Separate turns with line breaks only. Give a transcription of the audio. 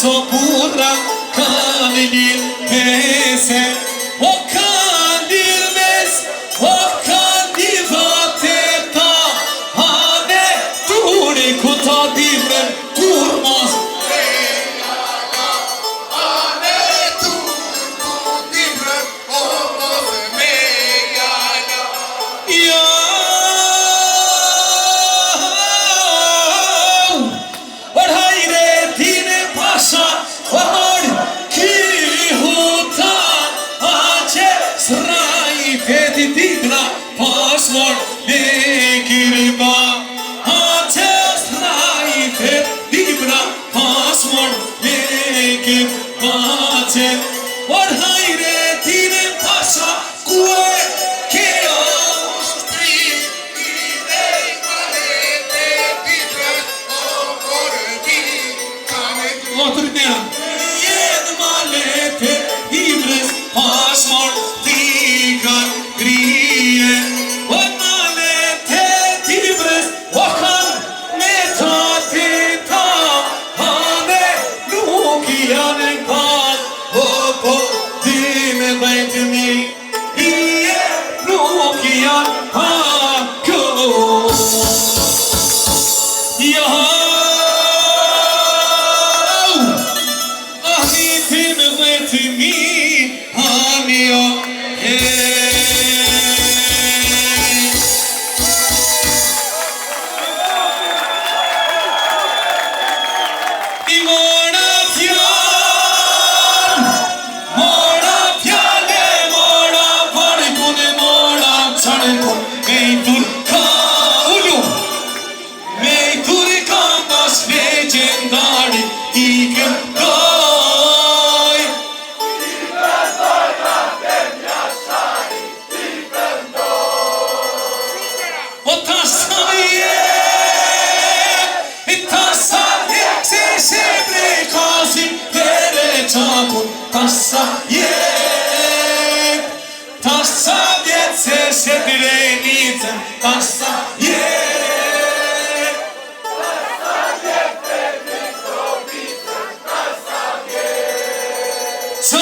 So pura kanil pese o kanil mes o kanil vateta ane turi kuta dimren kurmas
ane turi dimren omos meyana
ya Pasmor lekirba ates raife dibra pasmor lekirba te or hayretine pasha kue ke
ostri idei malete dibra okordi kame
otrnia yed malete dibres pasmor dikan grie Tassa vjece se grenicem, tassa vjece mikrobicem, tassa vjece.